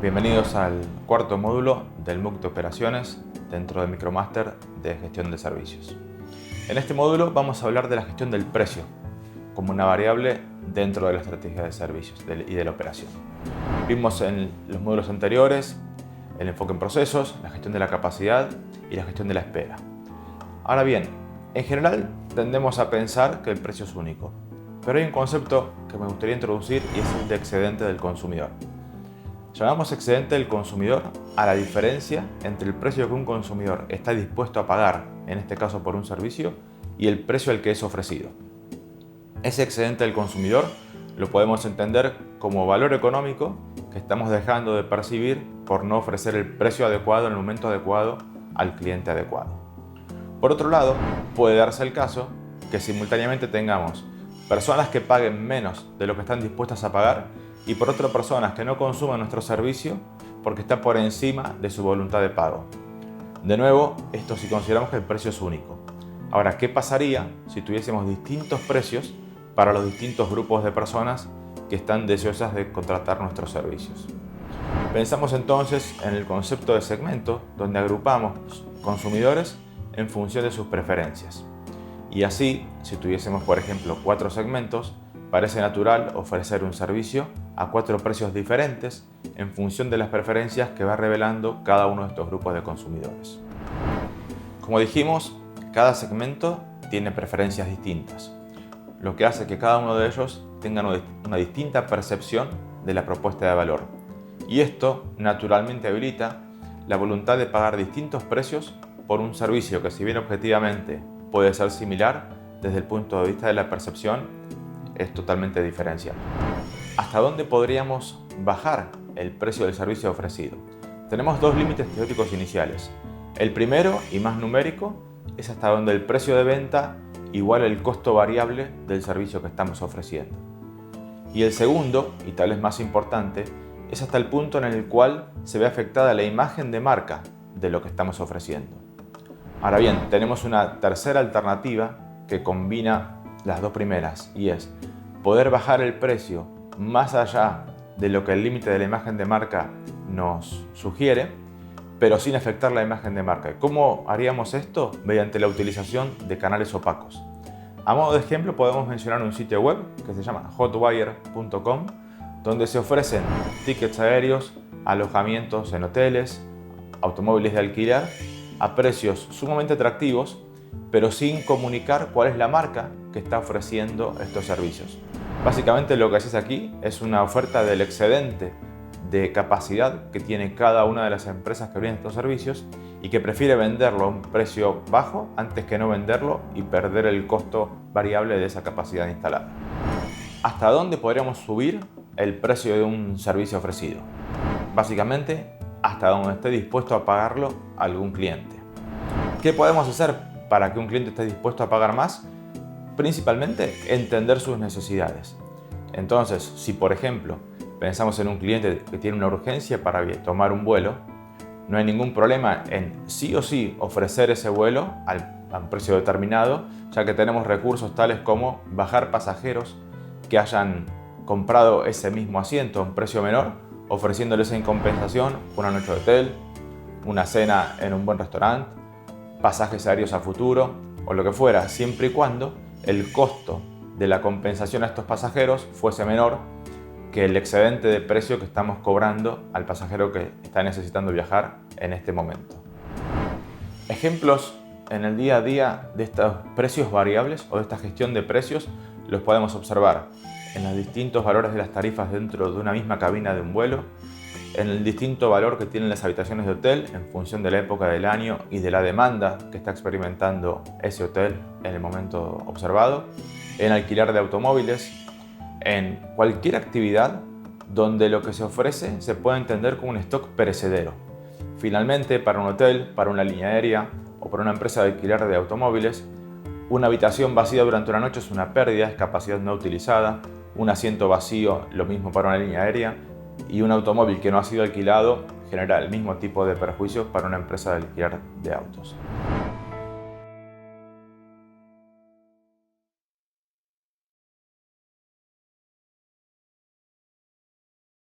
Bienvenidos al cuarto módulo del MOOC de operaciones dentro del Micromaster de gestión de servicios. En este módulo vamos a hablar de la gestión del precio como una variable dentro de la estrategia de servicios y de la operación. Vimos en los módulos anteriores el enfoque en procesos, la gestión de la capacidad y la gestión de la espera. Ahora bien, en general tendemos a pensar que el precio es único, pero hay un concepto que me gustaría introducir y es el de excedente del consumidor. Llamamos excedente del consumidor a la diferencia entre el precio que un consumidor está dispuesto a pagar, en este caso por un servicio, y el precio al que es ofrecido. Ese excedente del consumidor lo podemos entender como valor económico que estamos dejando de percibir por no ofrecer el precio adecuado en el momento adecuado al cliente adecuado. Por otro lado, puede darse el caso que simultáneamente tengamos personas que paguen menos de lo que están dispuestas a pagar y por otras personas que no consuman nuestro servicio porque está por encima de su voluntad de pago. De nuevo, esto si consideramos que el precio es único. Ahora, ¿qué pasaría si tuviésemos distintos precios para los distintos grupos de personas que están deseosas de contratar nuestros servicios? Pensamos entonces en el concepto de segmento, donde agrupamos consumidores en función de sus preferencias. Y así, si tuviésemos por ejemplo 4 segmentos, parece natural ofrecer un servicio a 4 precios diferentes en función de las preferencias que va revelando cada uno de estos grupos de consumidores. Como dijimos, cada segmento tiene preferencias distintas, lo que hace que cada uno de ellos tenga una distinta percepción de la propuesta de valor. Y esto naturalmente habilita la voluntad de pagar distintos precios por un servicio que, si bien objetivamente puede ser similar, desde el punto de vista de la percepción es totalmente diferencial. ¿Hasta dónde podríamos bajar el precio del servicio ofrecido? Tenemos 2 límites teóricos iniciales. El primero, y más numérico, es hasta donde el precio de venta iguala el costo variable del servicio que estamos ofreciendo. Y el segundo, y tal vez más importante, es hasta el punto en el cual se ve afectada la imagen de marca de lo que estamos ofreciendo. Ahora bien, tenemos una tercera alternativa que combina las 2 primeras y es poder bajar el precio más allá de lo que el límite de la imagen de marca nos sugiere, pero sin afectar la imagen de marca. ¿Cómo haríamos esto? Mediante la utilización de canales opacos. A modo de ejemplo podemos mencionar un sitio web que se llama hotwire.com, donde se ofrecen tickets aéreos, alojamientos en hoteles, automóviles de alquiler a precios sumamente atractivos, pero sin comunicar cuál es la marca que está ofreciendo estos servicios. Básicamente lo que haces aquí es una oferta del excedente de capacidad que tiene cada una de las empresas que brindan estos servicios y que prefiere venderlo a un precio bajo antes que no venderlo y perder el costo variable de esa capacidad instalada. ¿Hasta dónde podríamos subir el precio de un servicio ofrecido? Básicamente, hasta donde esté dispuesto a pagarlo algún cliente. ¿Qué podemos hacer para que un cliente esté dispuesto a pagar más? Principalmente, entender sus necesidades. Entonces, si por ejemplo pensamos en un cliente que tiene una urgencia para tomar un vuelo, no hay ningún problema en sí o sí ofrecer ese vuelo a un precio determinado, ya que tenemos recursos tales como bajar pasajeros que hayan comprado ese mismo asiento a un precio menor, ofreciéndoles en compensación una noche de hotel, una cena en un buen restaurante, pasajes aéreos a futuro o lo que fuera, siempre y cuando el costo de la compensación a estos pasajeros fuese menor que el excedente de precio que estamos cobrando al pasajero que está necesitando viajar en este momento. Ejemplos en el día a día de estos precios variables o de esta gestión de precios los podemos observar en los distintos valores de las tarifas dentro de una misma cabina de un vuelo, en el distinto valor que tienen las habitaciones de hotel en función de la época del año y de la demanda que está experimentando ese hotel en el momento observado, en alquiler de automóviles, en cualquier actividad donde lo que se ofrece se puede entender como un stock perecedero. Finalmente, para un hotel, para una línea aérea o para una empresa de alquiler de automóviles, una habitación vacía durante una noche es una pérdida, es capacidad no utilizada, un asiento vacío, lo mismo para una línea aérea, y un automóvil que no ha sido alquilado genera el mismo tipo de perjuicios para una empresa de alquiler de autos.